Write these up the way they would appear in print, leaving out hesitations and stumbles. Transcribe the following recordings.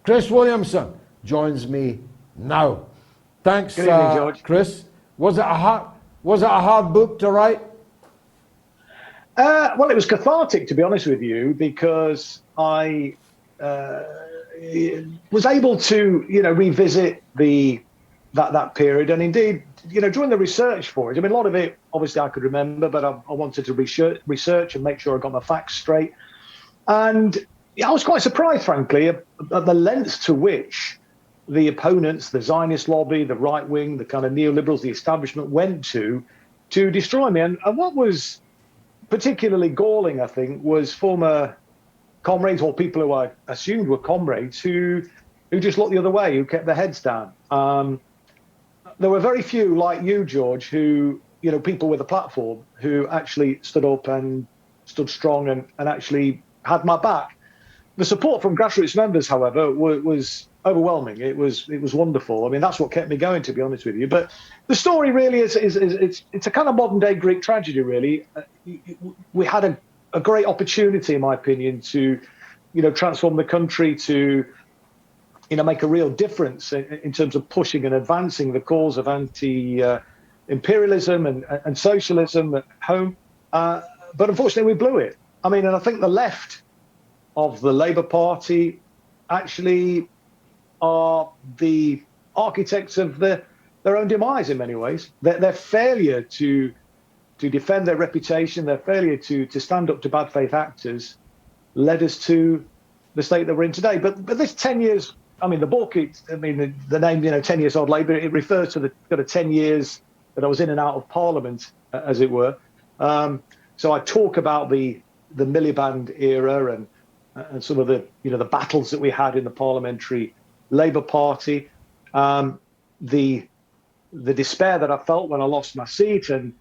Chris Williamson joins me now. Thanks, Good evening, George. Chris. Was it a hard book to write? Well, it was cathartic, to be honest with you, because I was able to, revisit that period, and indeed, during the research for it. I mean, a lot of it, obviously, I could remember, but I wanted to research and make sure I got my facts straight. And I was quite surprised, frankly, at the lengths to which the opponents, the Zionist lobby, the right wing, the kind of neoliberals, the establishment went to destroy me. And what was particularly galling, I think, was former comrades, or people who I assumed were comrades, who just looked the other way, who kept their heads down. There were very few like you, George, who, people with a platform, who actually stood up and stood strong and actually had my back. The support from grassroots members, however, was overwhelming. It was wonderful. I mean, that's what kept me going, to be honest with you. But the story really is it's a kind of modern day Greek tragedy, really. We had a great opportunity, in my opinion, to, transform the country, to, make a real difference in terms of pushing and advancing the cause of anti-imperialism and socialism at home. But unfortunately, we blew it. I mean, and I think the left of the Labour Party actually are the architects of their own demise in many ways. Their failure to defend their reputation, their failure to stand up to bad faith actors led us to the state that we're in today. But this 10 years, I mean, the book, the name, 10 years old Labour, it refers to the kind of 10 years that I was in and out of Parliament, as it were. So I talk about the Miliband era and some of the battles that we had in the parliamentary Labour Party, the despair that I felt when I lost my seat, and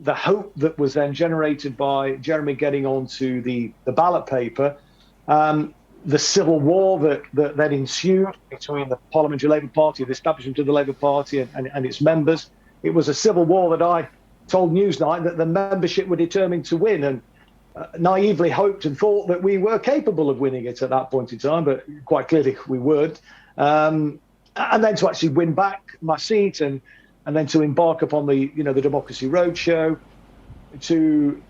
the hope that was then generated by Jeremy getting onto the ballot paper, the civil war that then ensued between the parliamentary Labour Party, the establishment of the Labour Party and its members. It was a civil war that I told Newsnight that the membership were determined to win, and naively hoped and thought that we were capable of winning it at that point in time, but quite clearly we weren't. And then to actually win back my seat, and then to embark upon the Democracy Roadshow, to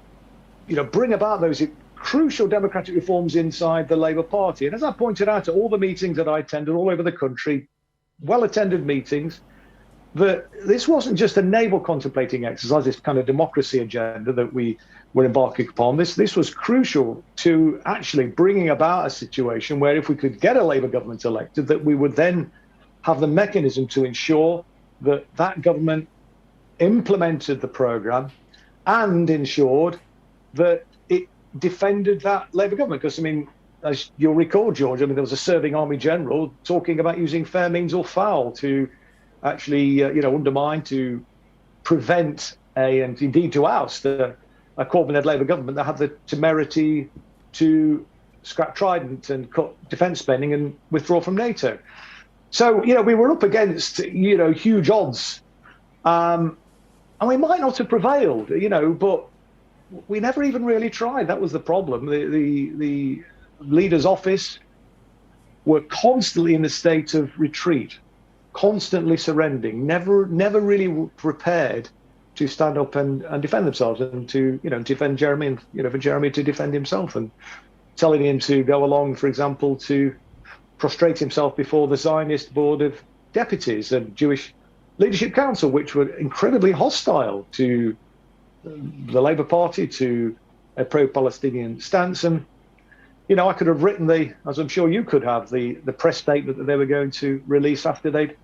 bring about those crucial democratic reforms inside the Labour Party. And as I pointed out at all the meetings that I attended all over the country, well-attended meetings, that this wasn't just a navel contemplating exercise, this kind of democracy agenda that we were embarking upon. This was crucial to actually bringing about a situation where if we could get a Labour government elected, that we would then have the mechanism to ensure that that government implemented the programme and ensured that it defended that Labour government. Because, I mean, as you'll recall, George, there was a serving Army General talking about using fair means or foul to actually, undermine, to prevent and indeed to oust a Corbyn-led Labour government that had the temerity to scrap Trident and cut defence spending and withdraw from NATO. So, we were up against, huge odds. And we might not have prevailed, but we never even really tried. That was the problem. The leader's office were constantly in a state of retreat, constantly surrendering, never really prepared to stand up and defend themselves, and to defend Jeremy, and for Jeremy to defend himself, and telling him to go along, for example, to prostrate himself before the Zionist Board of Deputies and Jewish Leadership Council, which were incredibly hostile to the Labour Party, to a pro-Palestinian stance. And I could have written as I'm sure you could have, the press statement that they were going to release after they'd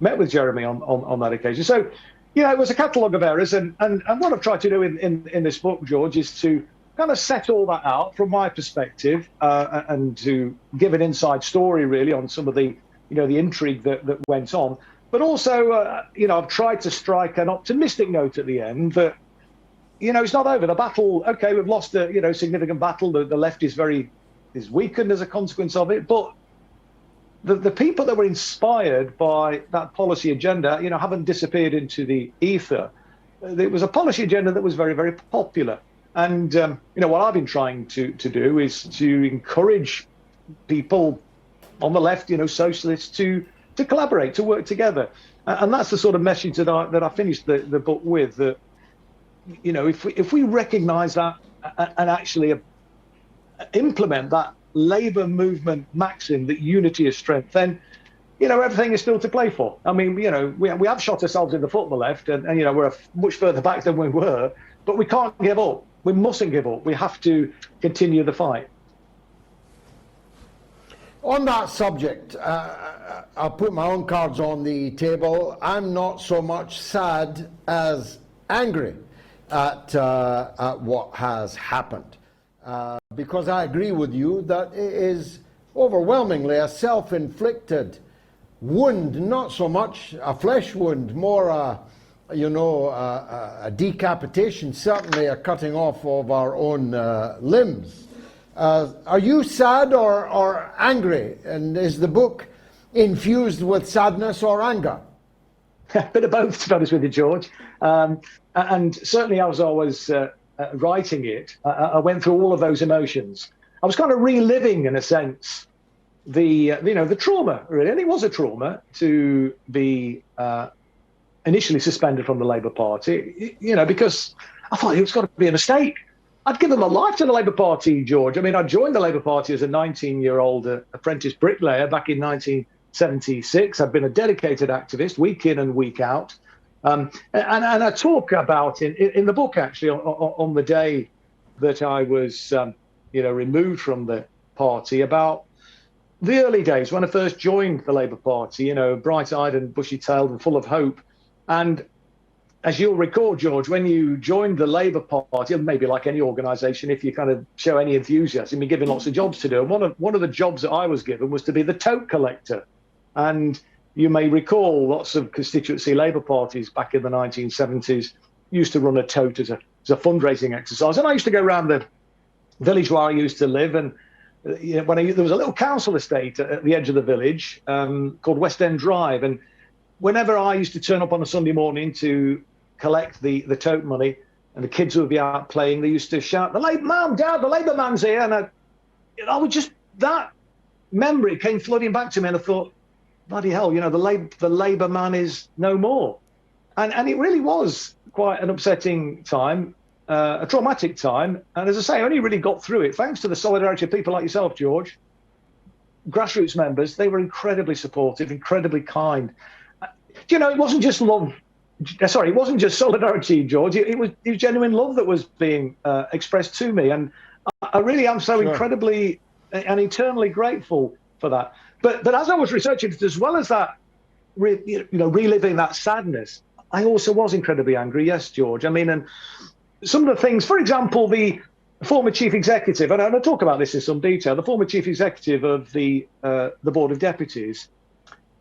met with Jeremy on that occasion. So, it was a catalogue of errors, and what I've tried to do in this book, George, is to kind of set all that out from my perspective, and to give an inside story really on some of the intrigue that went on. But also, I've tried to strike an optimistic note at the end that, it's not over. The battle, okay, we've lost a significant battle. The left is weakened as a consequence of it, but the people that were inspired by that policy agenda, haven't disappeared into the ether. It was a policy agenda that was very, very popular. And, what I've been trying to do is to encourage people on the left, socialists to collaborate, to work together. And that's the sort of message that I finished the book with, that, if we recognize that and actually implement that labor movement maxim that unity is strength, then, everything is still to play for. I mean, we have shot ourselves in the foot on the left, and we're much further back than we were, but we can't give up. We mustn't give up. We have to continue the fight. On that subject, I'll put my own cards on the table. I'm not so much sad as angry at what has happened, because I agree with you that it is overwhelmingly a self-inflicted wound, not so much a flesh wound, more a decapitation, certainly a cutting off of our own limbs. Are you sad or angry? And is the book infused with sadness or anger? A bit of both, to be honest with you, George. And certainly as I was writing it, I went through all of those emotions. I was kind of reliving, in a sense, the trauma, really. And it was a trauma to be initially suspended from the Labour Party, because I thought it was got to be a mistake. I'd given my life to the Labour Party, George. I mean, I joined the Labour Party as a 19-year-old apprentice bricklayer back in 1976. I've been a dedicated activist, week in and week out. And I talk about in the book, actually, on the day that I was, removed from the party, about the early days when I first joined the Labour Party, bright-eyed and bushy-tailed and full of hope. And as you'll recall, George, when you joined the Labour Party, and maybe like any organisation, if you kind of show any enthusiasm, you're given lots of jobs to do. And one of the jobs that I was given was to be the tote collector. And you may recall lots of constituency Labour parties back in the 1970s used to run a tote as a fundraising exercise. And I used to go around the village where I used to live, and there was a little council estate at the edge of the village called West End Drive. And whenever I used to turn up on a Sunday morning to collect the tote money, and the kids would be out playing, they used to shout, "Mum, Dad, the Labour man's here." And I would just, that memory came flooding back to me, and I thought, bloody hell, the Labour man is no more. And it really was quite an upsetting time, a traumatic time. And as I say, I only really got through it thanks to the solidarity of people like yourself, George. Grassroots members, they were incredibly supportive, incredibly kind. It wasn't just love. Sorry, it wasn't just solidarity, George. It was genuine love that was being expressed to me. And I really am so incredibly and eternally grateful for that. But as I was researching it, as well as that, reliving that sadness, I also was incredibly angry. Yes, George. I mean, and some of the things, for example, the former chief executive, and I'll talk about this in some detail, the former chief executive of the Board of Deputies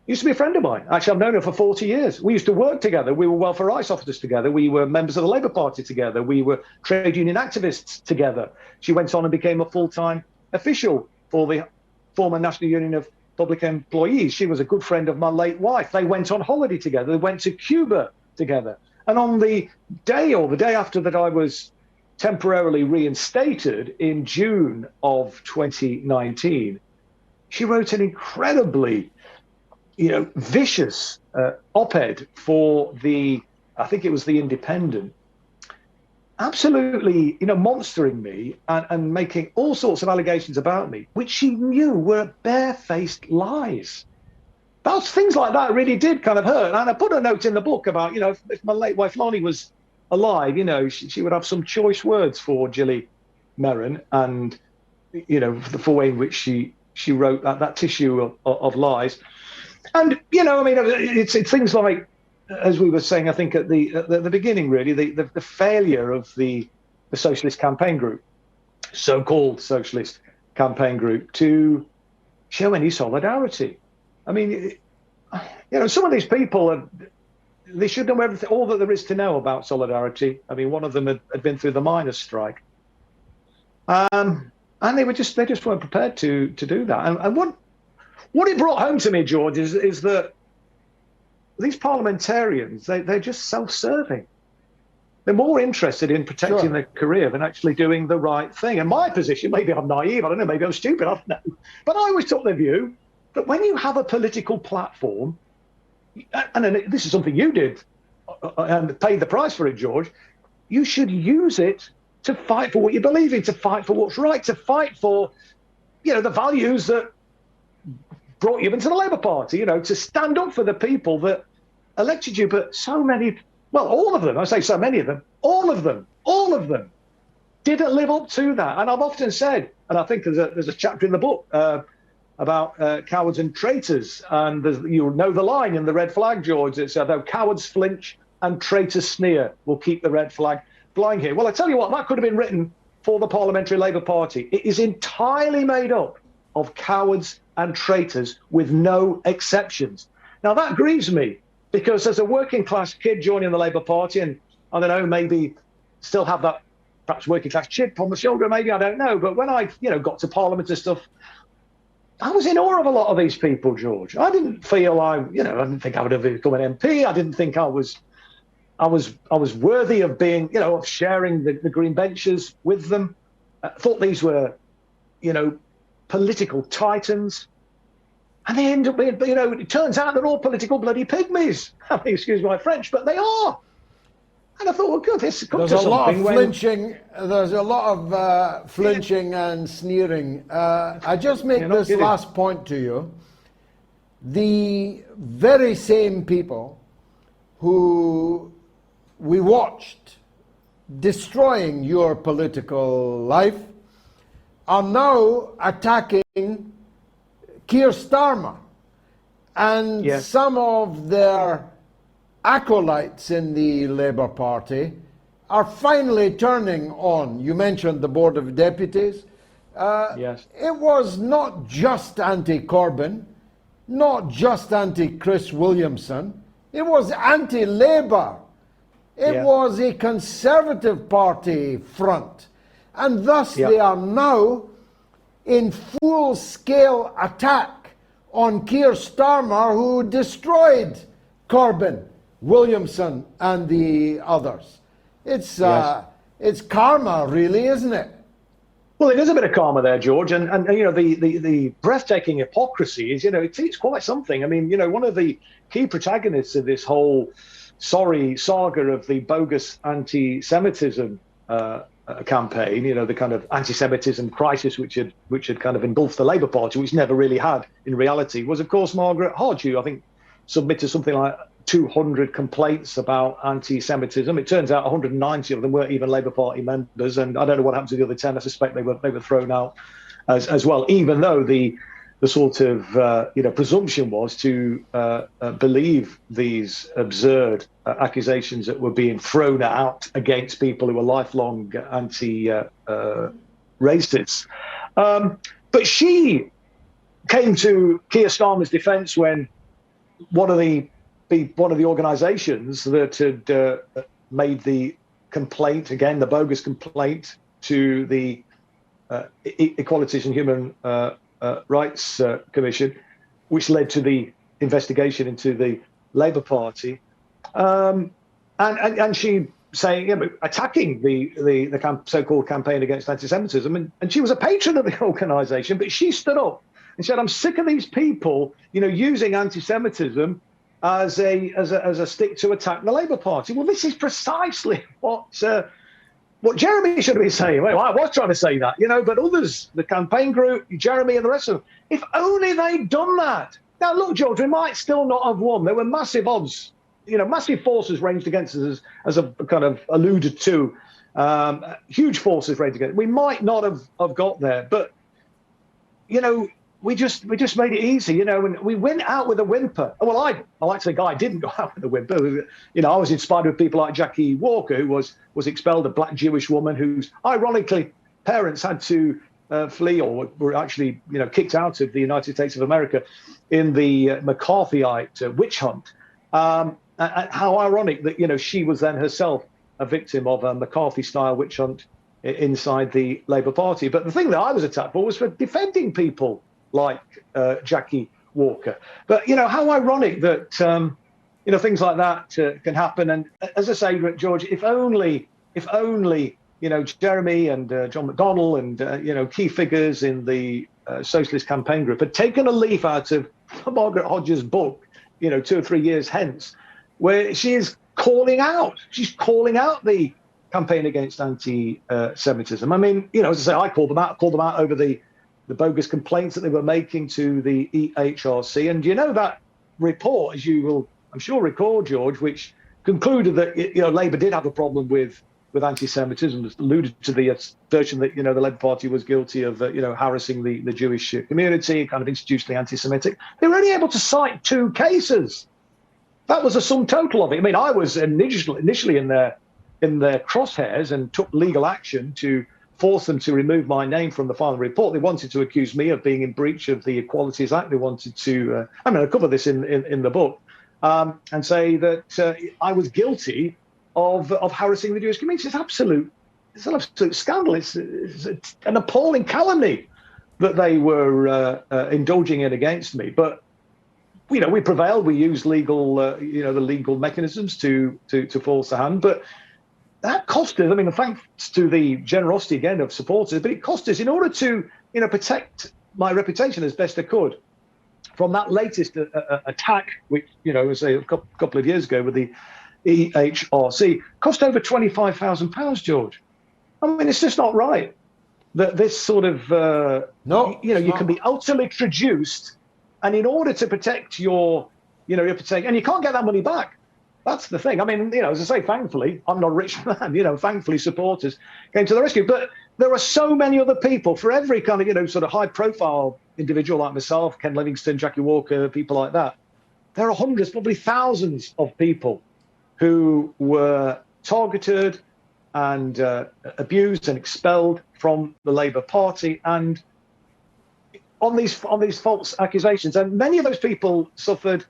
used to be a friend of mine. Actually, I've known her for 40 years. We used to work together. We were welfare rights officers together. We were members of the Labour Party together. We were trade union activists together. She went on and became a full-time official for the former National Union of Public Employees. She was a good friend of my late wife. They went on holiday together. They went to Cuba together. And on the day after that I was temporarily reinstated in June of 2019, she wrote an incredibly vicious op-ed for I think it was the Independent, absolutely, monstering me and making all sorts of allegations about me, which she knew were barefaced lies. Things like that really did kind of hurt. And I put a note in the book about, if my late wife Lonnie was alive, she would have some choice words for Gilly Merron, and, the way in which she wrote that tissue of lies. And, it's things like, as we were saying, I think at the beginning, really, the failure of the Socialist Campaign Group, so-called Socialist Campaign Group, to show any solidarity. I mean, some of these people, they should know everything, all that there is to know about solidarity. I mean, one of them had been through the miners' strike. And they just weren't prepared to do that. And what it brought home to me, George, is that these parliamentarians, they're just self-serving. They're more interested in protecting their career than actually doing the right thing. And my position, maybe I'm naive, I don't know, maybe I'm stupid, I don't know. But I always took the view But when you have a political platform, and this is something you did and paid the price for it, George, you should use it to fight for what you believe in, to fight for what's right, to fight for, the values that brought you into the Labour Party, to stand up for the people that elected you. But so many, well, all of them, I say so many of them, all of them didn't live up to that. And I've often said, and I think there's a chapter in the book about cowards and traitors. And you'll know the line in the red flag, George. It's though cowards flinch and traitors sneer, will keep the red flag flying here. Well, I tell you what, that could have been written for the Parliamentary Labour Party. It is entirely made up of cowards and traitors with no exceptions. Now, that grieves me, because as a working class kid joining the Labour Party, and I don't know, maybe still have that perhaps working class chip on the shoulder, maybe, I don't know. But when I, got to Parliament and stuff, I was in awe of a lot of these people, George. I didn't feel I didn't think I would have become an MP. I didn't think I was worthy of being, of sharing the green benches with them. I thought these were, political titans. And they end up being, it turns out they're all political bloody pygmies. I mean, excuse my French, but they are. And I thought, well, good, this comes to something. There's a lot of flinching and sneering. I just make this last point to you. The very same people who we watched destroying your political life are now attacking Keir Starmer and some of their acolytes in the Labour Party are finally turning on. You mentioned the Board of Deputies. It was not just anti-Corbyn, not just anti-Chris Williamson. It was anti-Labour. It was a Conservative Party front. And thus they are now in full-scale attack on Keir Starmer, who destroyed Corbyn, Williamson and the others. It's karma, really, isn't it? Well, it is a bit of karma there, George, and the breathtaking hypocrisy is, it's quite something. I mean, one of the key protagonists of this whole sorry saga of the bogus anti-Semitism campaign, the kind of anti-Semitism crisis which had kind of engulfed the Labour Party, which never really had in reality, was of course Margaret Hodge, who I think submitted something like 200 complaints about anti-Semitism. It turns out 190 of them weren't even Labour Party members, and I don't know what happened to the other 10. I suspect they were thrown out as well, even though the sort of presumption was to believe these absurd accusations that were being thrown out against people who were lifelong anti-racists. But she came to Keir Starmer's defence when one of the organisations that had made the complaint, again, the bogus complaint to the Equalities and Human Rights Commission, which led to the investigation into the Labour Party, and she saying, attacking the so-called campaign against anti-Semitism, and she was a patron of the organisation, but she stood up and said, "I'm sick of these people, using anti-Semitism as a stick to attack the Labour Party." Well, this is precisely what Jeremy should have been saying. Well, I was trying to say that, but others, the campaign group, Jeremy and the rest of them, if only they'd done that. Now, look, George, we might still not have won. There were massive odds, massive forces ranged against us, as I've kind of alluded to. Huge forces ranged against us. We might not have got there, but, we just made it easy, and we went out with a whimper. Well, I like to think I didn't go out with a whimper. I was inspired with people like Jackie Walker, who was expelled, a black Jewish woman whose, ironically, parents had to flee or were actually, kicked out of the United States of America in the McCarthyite witch hunt. And how ironic that, she was then herself a victim of a McCarthy-style witch hunt inside the Labour Party. But the thing that I was attacked for was for defending people like Jackie Walker. But, how ironic that, things like that can happen. And as I say, George, if only Jeremy and John McDonnell and key figures in the Socialist Campaign Group had taken a leaf out of Margaret Hodges' book, 2 or 3 years hence, where she is calling out. She's calling out the campaign against anti-Semitism. I mean, as I say, I called them out over the bogus complaints that they were making to the EHRC. And that report, as you will, I'm sure, recall, George, which concluded that Labour did have a problem with anti-Semitism, alluded to the assertion that the Labour Party was guilty of harassing the Jewish community, kind of institutionally anti-Semitic. They were only able to cite 2 cases. That was a sum total of it. I mean, I was initially in their crosshairs and took legal action to force them to remove my name from the final report. They wanted to accuse me of being in breach of the Equalities Act. They wanted to, I cover this in the book, and say that I was guilty of harassing the Jewish community. It's an absolute scandal. It's an appalling calumny that they were indulging in against me. But we prevailed. We used legal, the legal mechanisms to force the hand. But that cost us. I mean, thanks to the generosity again of supporters, but it cost us in order to protect my reputation as best I could from that latest attack, which was a couple of years ago with the EHRC, cost over £25,000, George. I mean, it's just not right that this sort of you can be utterly traduced, and in order to protect your reputation, and you can't get that money back. That's the thing. I mean, as I say, thankfully, I'm not a rich man. Thankfully, supporters came to the rescue. But there are so many other people for every kind of sort of high-profile individual like myself, Ken Livingstone, Jackie Walker, people like that. There are hundreds, probably thousands of people who were targeted and abused and expelled from the Labour Party, and on these false accusations. And many of those people suffered,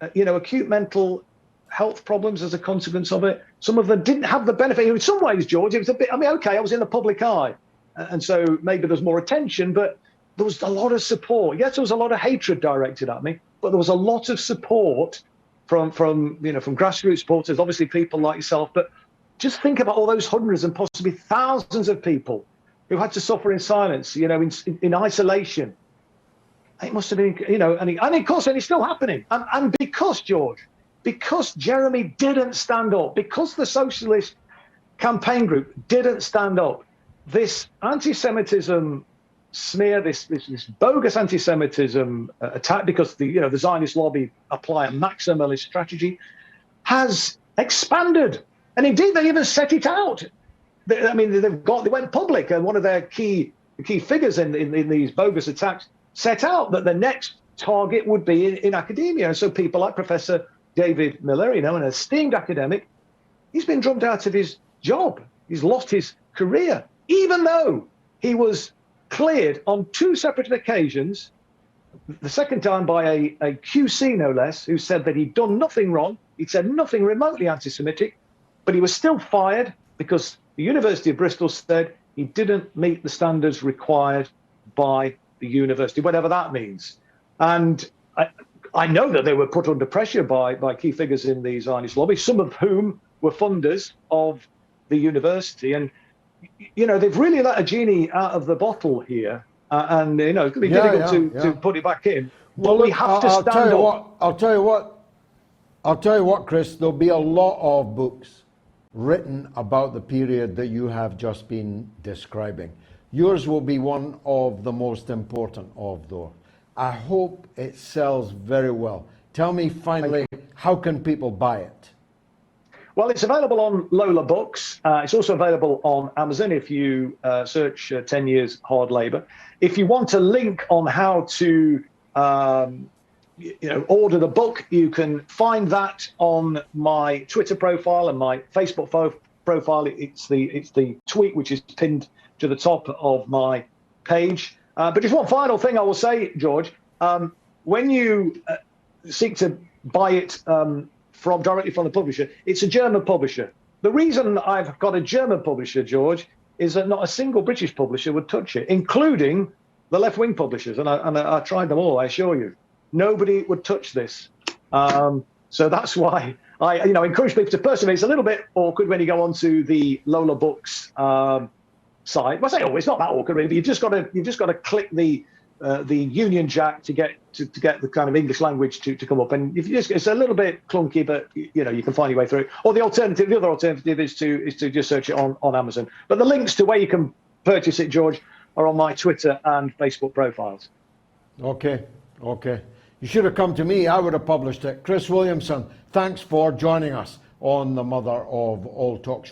acute mental health problems as a consequence of it. Some of them didn't have the benefit. In some ways, George, it was a bit. I mean, okay, I was in the public eye, and so maybe there's more attention, but there was a lot of support. Yes, there was a lot of hatred directed at me, but there was a lot of support from grassroots supporters, obviously people like yourself. But just think about all those hundreds and possibly thousands of people who had to suffer in silence, in isolation. It must have been, and of course, and it's still happening. And because, George, because Jeremy didn't stand up, because the Socialist Campaign Group didn't stand up, this anti-Semitism smear, this bogus anti-Semitism attack, because the Zionist lobby apply a maximalist strategy, has expanded. And indeed, they even set it out. They went public, and one of their key figures in these bogus attacks set out that the next target would be in academia. And so people like Professor David Miller, an esteemed academic, he's been drummed out of his job. He's lost his career, even though he was cleared on 2 separate occasions, the second time by a QC, no less, who said that he'd done nothing wrong. He'd said nothing remotely anti-Semitic, but he was still fired because the University of Bristol said he didn't meet the standards required by the university, whatever that means. And I know that they were put under pressure by key figures in the Zionist lobby, some of whom were funders of the university. And, they've really let a genie out of the bottle here. And, it could be difficult to put it back in. Well, but we have to stand up. I'll tell you what, Chris, there'll be a lot of books written about the period that you have just been describing. Yours will be one of the most important of those. I hope it sells very well. Tell me finally, how can people buy it? Well, it's available on Lola Books. It's also available on Amazon if you search 10 Years Hard Labour. If you want a link on how to order the book, you can find that on my Twitter profile and my Facebook profile. It's the tweet which is pinned to the top of my page. But just one final thing I will say, George, when you seek to buy it directly from the publisher, it's a German publisher. The reason I've got a German publisher, George, is that not a single British publisher would touch it, including the left-wing publishers. And I tried them all, I assure you. Nobody would touch this. So that's why I encourage people to persevere. It's a little bit awkward when you go onto the Lola Books site. Well, I say, it's not that awkward, really. But you've just got to click the Union Jack to get the kind of English language to come up. And if it's a little bit clunky, but you can find your way through it. Or the other alternative is to just search it on Amazon. But the links to where you can purchase it, George, are on my Twitter and Facebook profiles. Okay. You should have come to me. I would have published it. Chris Williamson, thanks for joining us on the Mother of All Talk Shows.